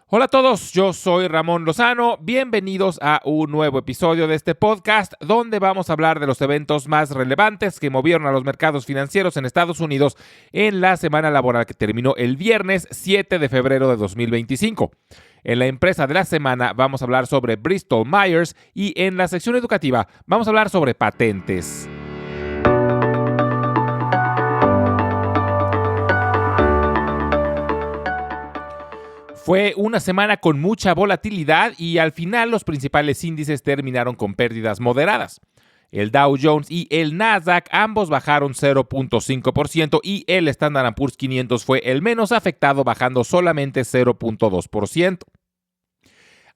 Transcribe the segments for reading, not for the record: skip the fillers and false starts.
Hola a todos, yo soy Ramón Lozano, bienvenidos a un nuevo episodio de este podcast donde vamos a hablar de los eventos más relevantes que movieron a los mercados financieros en Estados Unidos en la semana laboral que terminó el viernes 7 de febrero de 2025. En la empresa de la semana vamos a hablar sobre Bristol Myers y en la sección educativa vamos a hablar sobre patentes. Fue una semana con mucha volatilidad y al final los principales índices terminaron con pérdidas moderadas. El Dow Jones y el Nasdaq ambos bajaron 0.5% y el Standard & Poor's 500 fue el menos afectado, bajando solamente 0.2%.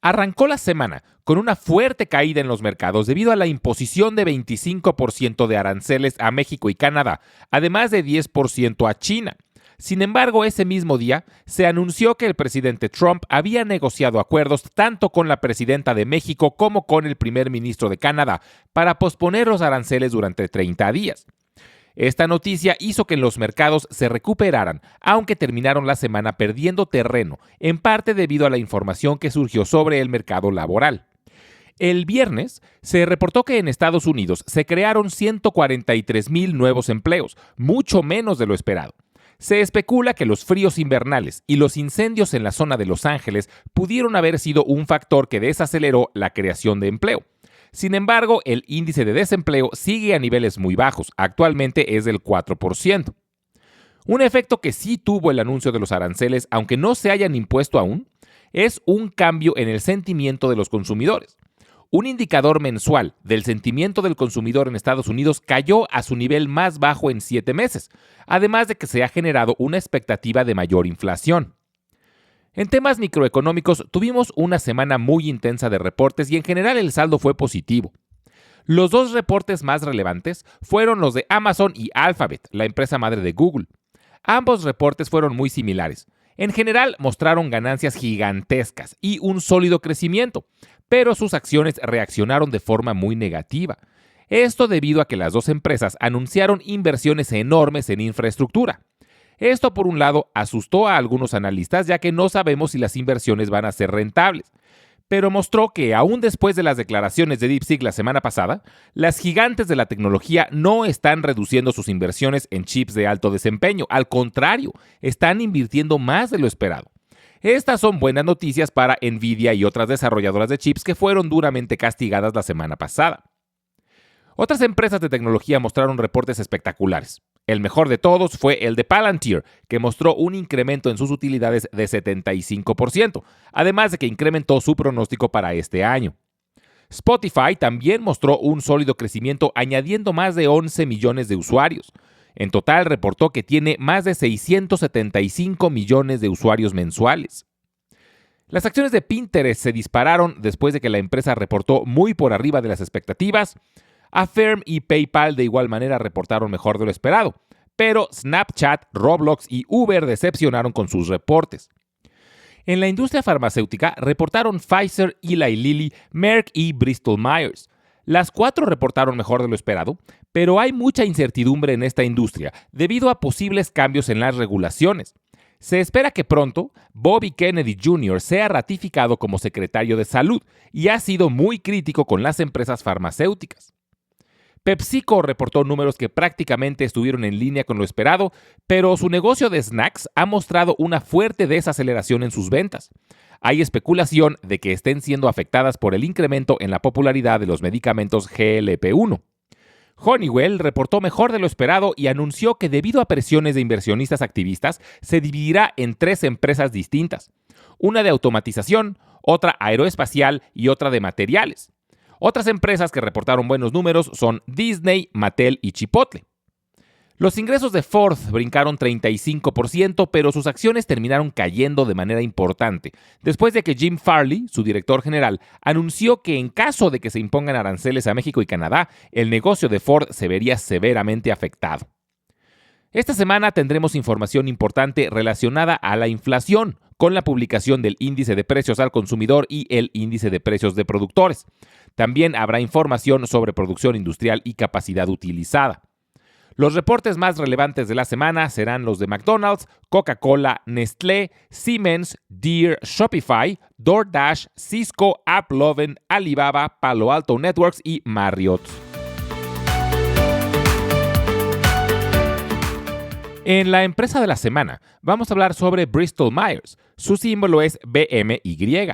Arrancó la semana con una fuerte caída en los mercados debido a la imposición de 25% de aranceles a México y Canadá, además de 10% a China. Sin embargo, ese mismo día se anunció que el presidente Trump había negociado acuerdos tanto con la presidenta de México como con el primer ministro de Canadá para posponer los aranceles durante 30 días. Esta noticia hizo que los mercados se recuperaran, aunque terminaron la semana perdiendo terreno, en parte debido a la información que surgió sobre el mercado laboral. El viernes se reportó que en Estados Unidos se crearon 143,000 nuevos empleos, mucho menos de lo esperado. Se especula que los fríos invernales y los incendios en la zona de Los Ángeles pudieron haber sido un factor que desaceleró la creación de empleo. Sin embargo, el índice de desempleo sigue a niveles muy bajos, actualmente es del 4%. Un efecto que sí tuvo el anuncio de los aranceles, aunque no se hayan impuesto aún, es un cambio en el sentimiento de los consumidores. Un indicador mensual del sentimiento del consumidor en Estados Unidos cayó a su nivel más bajo en 7 meses, además de que se ha generado una expectativa de mayor inflación. En temas microeconómicos, tuvimos una semana muy intensa de reportes y en general el saldo fue positivo. Los dos reportes más relevantes fueron los de Amazon y Alphabet, la empresa madre de Google. Ambos reportes fueron muy similares. En general mostraron ganancias gigantescas y un sólido crecimiento, pero sus acciones reaccionaron de forma muy negativa. Esto debido a que las dos empresas anunciaron inversiones enormes en infraestructura. Esto, por un lado, asustó a algunos analistas ya que no sabemos si las inversiones van a ser rentables. Pero mostró que, aún después de las declaraciones de DeepSeek la semana pasada, las gigantes de la tecnología no están reduciendo sus inversiones en chips de alto desempeño. Al contrario, están invirtiendo más de lo esperado. Estas son buenas noticias para Nvidia y otras desarrolladoras de chips que fueron duramente castigadas la semana pasada. Otras empresas de tecnología mostraron reportes espectaculares. El mejor de todos fue el de Palantir, que mostró un incremento en sus utilidades de 75%, además de que incrementó su pronóstico para este año. Spotify también mostró un sólido crecimiento, añadiendo más de 11 millones de usuarios. En total reportó que tiene más de 675 millones de usuarios mensuales. Las acciones de Pinterest se dispararon después de que la empresa reportó muy por arriba de las expectativas. Affirm y PayPal de igual manera reportaron mejor de lo esperado, pero Snapchat, Roblox y Uber decepcionaron con sus reportes. En la industria farmacéutica reportaron Pfizer, Eli Lilly, Merck y Bristol Myers. Las 4 reportaron mejor de lo esperado, pero hay mucha incertidumbre en esta industria debido a posibles cambios en las regulaciones. Se espera que pronto Bobby Kennedy Jr. sea ratificado como secretario de Salud y ha sido muy crítico con las empresas farmacéuticas. PepsiCo reportó números que prácticamente estuvieron en línea con lo esperado, pero su negocio de snacks ha mostrado una fuerte desaceleración en sus ventas. Hay especulación de que estén siendo afectadas por el incremento en la popularidad de los medicamentos GLP-1. Honeywell reportó mejor de lo esperado y anunció que debido a presiones de inversionistas activistas, se dividirá en 3 empresas distintas. Una de automatización, otra aeroespacial y otra de materiales. Otras empresas que reportaron buenos números son Disney, Mattel y Chipotle. Los ingresos de Ford brincaron 35%, pero sus acciones terminaron cayendo de manera importante, después de que Jim Farley, su director general, anunció que en caso de que se impongan aranceles a México y Canadá, el negocio de Ford se vería severamente afectado. Esta semana tendremos información importante relacionada a la inflación, con la publicación del índice de precios al consumidor y el índice de precios de productores. También habrá información sobre producción industrial y capacidad utilizada. Los reportes más relevantes de la semana serán los de McDonald's, Coca-Cola, Nestlé, Siemens, Deere, Shopify, DoorDash, Cisco, AppLovin, Alibaba, Palo Alto Networks y Marriott. En la empresa de la semana vamos a hablar sobre Bristol Myers. Su símbolo es BMY.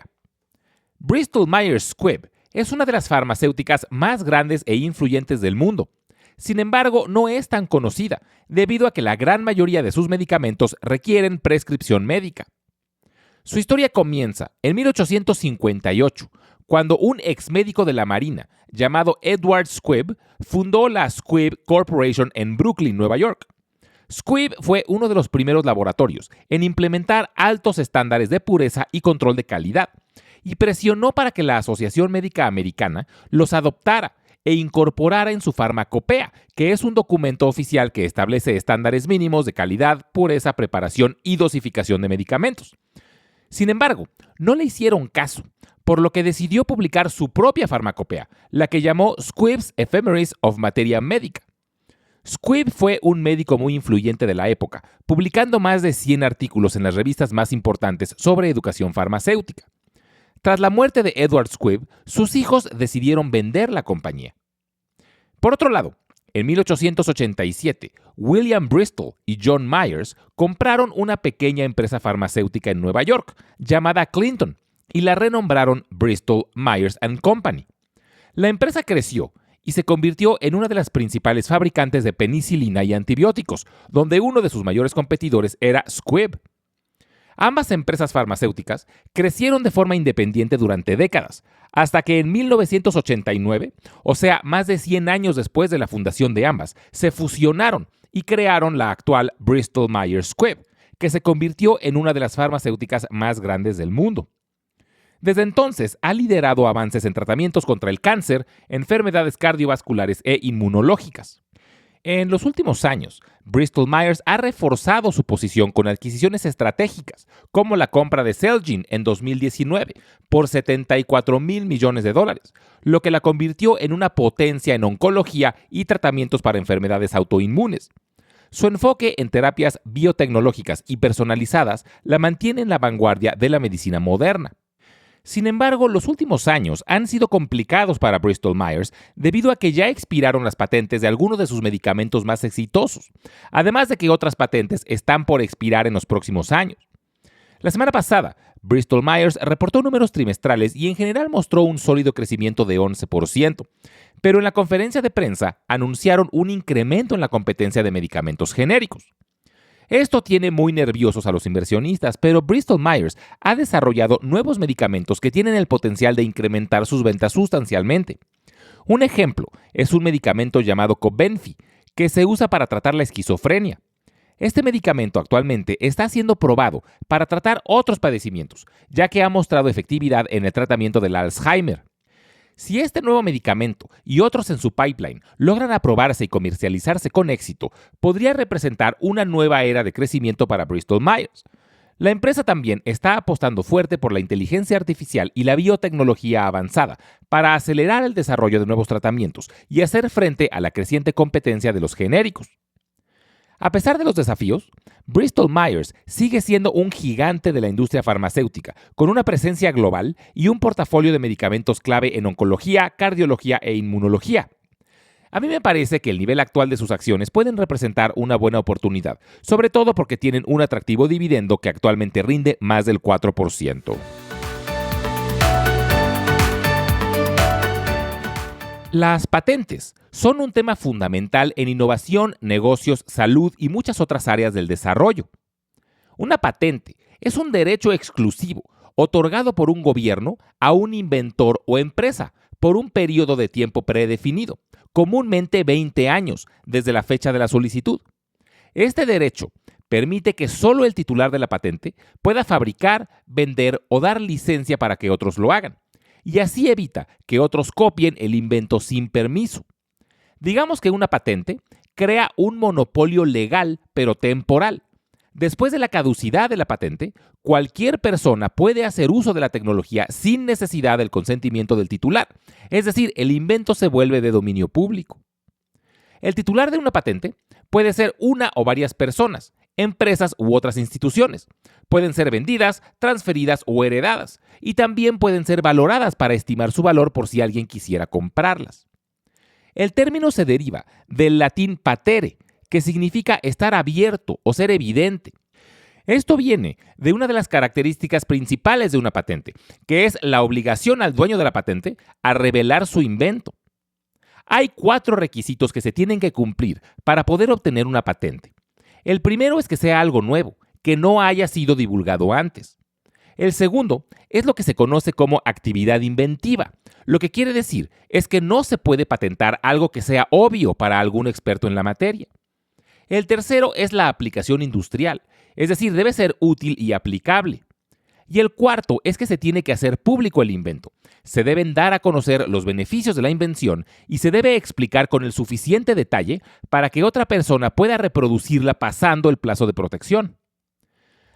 Bristol Myers Squibb es una de las farmacéuticas más grandes e influyentes del mundo. Sin embargo, no es tan conocida, debido a que la gran mayoría de sus medicamentos requieren prescripción médica. Su historia comienza en 1858, cuando un exmédico de la Marina, llamado Edward Squibb, fundó la Squibb Corporation en Brooklyn, Nueva York. Squibb fue uno de los primeros laboratorios en implementar altos estándares de pureza y control de calidad, y presionó para que la Asociación Médica Americana los adoptara e incorporara en su farmacopea, que es un documento oficial que establece estándares mínimos de calidad, pureza, preparación y dosificación de medicamentos. Sin embargo, no le hicieron caso, por lo que decidió publicar su propia farmacopea, la que llamó Squibb's Ephemeris of Materia Medica. Squibb fue un médico muy influyente de la época, publicando más de 100 artículos en las revistas más importantes sobre educación farmacéutica. Tras la muerte de Edward Squibb, sus hijos decidieron vender la compañía. Por otro lado, en 1887, William Bristol y John Myers compraron una pequeña empresa farmacéutica en Nueva York, llamada Clinton, y la renombraron Bristol Myers & Company. La empresa creció y se convirtió en una de las principales fabricantes de penicilina y antibióticos, donde uno de sus mayores competidores era Squibb. Ambas empresas farmacéuticas crecieron de forma independiente durante décadas, hasta que en 1989, o sea, más de 100 años después de la fundación de ambas, se fusionaron y crearon la actual Bristol Myers Squibb, que se convirtió en una de las farmacéuticas más grandes del mundo. Desde entonces ha liderado avances en tratamientos contra el cáncer, enfermedades cardiovasculares e inmunológicas. En los últimos años, Bristol Myers ha reforzado su posición con adquisiciones estratégicas, como la compra de Celgene en 2019 por $74 mil millones, lo que la convirtió en una potencia en oncología y tratamientos para enfermedades autoinmunes. Su enfoque en terapias biotecnológicas y personalizadas la mantiene en la vanguardia de la medicina moderna. Sin embargo, los últimos años han sido complicados para Bristol Myers debido a que ya expiraron las patentes de algunos de sus medicamentos más exitosos, además de que otras patentes están por expirar en los próximos años. La semana pasada, Bristol Myers reportó números trimestrales y en general mostró un sólido crecimiento de 11%, pero en la conferencia de prensa anunciaron un incremento en la competencia de medicamentos genéricos. Esto tiene muy nerviosos a los inversionistas, pero Bristol Myers ha desarrollado nuevos medicamentos que tienen el potencial de incrementar sus ventas sustancialmente. Un ejemplo es un medicamento llamado Cobenfy, que se usa para tratar la esquizofrenia. Este medicamento actualmente está siendo probado para tratar otros padecimientos, ya que ha mostrado efectividad en el tratamiento del Alzheimer. Si este nuevo medicamento y otros en su pipeline logran aprobarse y comercializarse con éxito, podría representar una nueva era de crecimiento para Bristol Myers. La empresa también está apostando fuerte por la inteligencia artificial y la biotecnología avanzada para acelerar el desarrollo de nuevos tratamientos y hacer frente a la creciente competencia de los genéricos. A pesar de los desafíos, Bristol Myers sigue siendo un gigante de la industria farmacéutica, con una presencia global y un portafolio de medicamentos clave en oncología, cardiología e inmunología. A mí me parece que el nivel actual de sus acciones pueden representar una buena oportunidad, sobre todo porque tienen un atractivo dividendo que actualmente rinde más del 4%. Las patentes son un tema fundamental en innovación, negocios, salud y muchas otras áreas del desarrollo. Una patente es un derecho exclusivo otorgado por un gobierno a un inventor o empresa por un periodo de tiempo predefinido, comúnmente 20 años desde la fecha de la solicitud. Este derecho permite que solo el titular de la patente pueda fabricar, vender o dar licencia para que otros lo hagan, y así evita que otros copien el invento sin permiso. Digamos que una patente crea un monopolio legal pero temporal. Después de la caducidad de la patente, cualquier persona puede hacer uso de la tecnología sin necesidad del consentimiento del titular, es decir, el invento se vuelve de dominio público. El titular de una patente Puede ser una o varias personas, empresas u otras instituciones. Pueden ser vendidas, transferidas o heredadas, y también pueden ser valoradas para estimar su valor por si alguien quisiera comprarlas. El término se deriva del latín patere, que significa estar abierto o ser evidente. Esto viene de una de las características principales de una patente, que es la obligación al dueño de la patente a revelar su invento. Hay 4 requisitos que se tienen que cumplir para poder obtener una patente. El primero es que sea algo nuevo, que no haya sido divulgado antes. El segundo es lo que se conoce como actividad inventiva. Lo que quiere decir es que no se puede patentar algo que sea obvio para algún experto en la materia. El tercero es la aplicación industrial, es decir, debe ser útil y aplicable. Y el cuarto es que se tiene que hacer público el invento. Se deben dar a conocer los beneficios de la invención y se debe explicar con el suficiente detalle para que otra persona pueda reproducirla pasando el plazo de protección.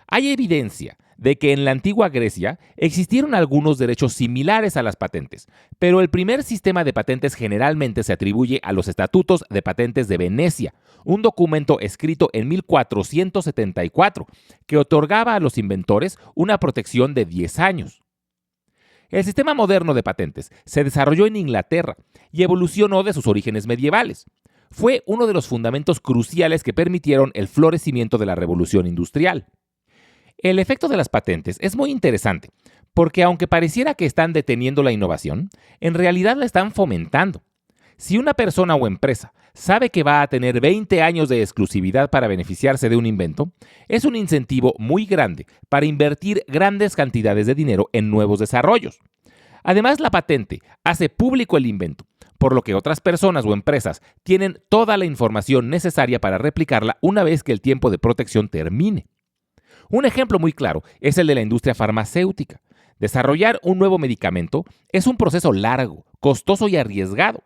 Hay evidencia de que en la antigua Grecia existieron algunos derechos similares a las patentes, pero el primer sistema de patentes generalmente se atribuye a los Estatutos de Patentes de Venecia, un documento escrito en 1474 que otorgaba a los inventores una protección de 10 años. El sistema moderno de patentes se desarrolló en Inglaterra y evolucionó de sus orígenes medievales. Fue uno de los fundamentos cruciales que permitieron el florecimiento de la revolución industrial. El efecto de las patentes es muy interesante, porque aunque pareciera que están deteniendo la innovación, en realidad la están fomentando. Si una persona o empresa sabe que va a tener 20 años de exclusividad para beneficiarse de un invento, es un incentivo muy grande para invertir grandes cantidades de dinero en nuevos desarrollos. Además, la patente hace público el invento, por lo que otras personas o empresas tienen toda la información necesaria para replicarla una vez que el tiempo de protección termine. Un ejemplo muy claro es el de la industria farmacéutica. Desarrollar un nuevo medicamento es un proceso largo, costoso y arriesgado.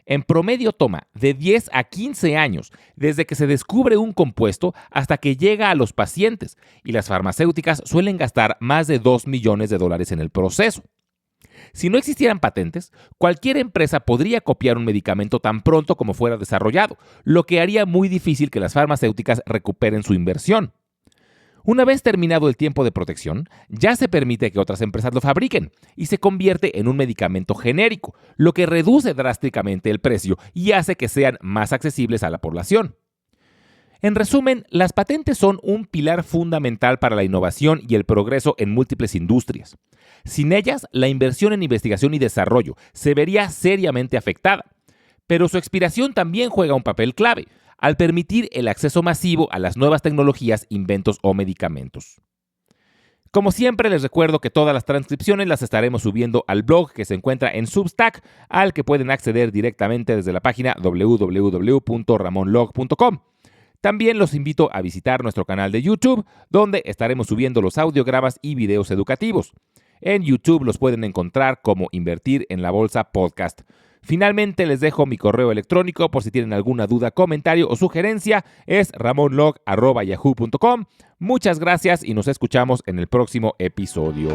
En promedio toma de 10 a 15 años desde que se descubre un compuesto hasta que llega a los pacientes, y las farmacéuticas suelen gastar más de $2 millones en el proceso. Si no existieran patentes, cualquier empresa podría copiar un medicamento tan pronto como fuera desarrollado, lo que haría muy difícil que las farmacéuticas recuperen su inversión. Una vez terminado el tiempo de protección, ya se permite que otras empresas lo fabriquen y se convierte en un medicamento genérico, lo que reduce drásticamente el precio y hace que sean más accesibles a la población. En resumen, las patentes son un pilar fundamental para la innovación y el progreso en múltiples industrias. Sin ellas, la inversión en investigación y desarrollo se vería seriamente afectada, pero su expiración también juega un papel clave, al permitir el acceso masivo a las nuevas tecnologías, inventos o medicamentos. Como siempre, les recuerdo que todas las transcripciones las estaremos subiendo al blog que se encuentra en Substack, al que pueden acceder directamente desde la página www.ramonlog.com. También los invito a visitar nuestro canal de YouTube, donde estaremos subiendo los audiogramas y videos educativos. En YouTube los pueden encontrar como Invertir en la Bolsa Podcast. Finalmente, les dejo mi correo electrónico por si tienen alguna duda, comentario o sugerencia. Es ramonlog@yahoo.com. Muchas gracias y nos escuchamos en el próximo episodio.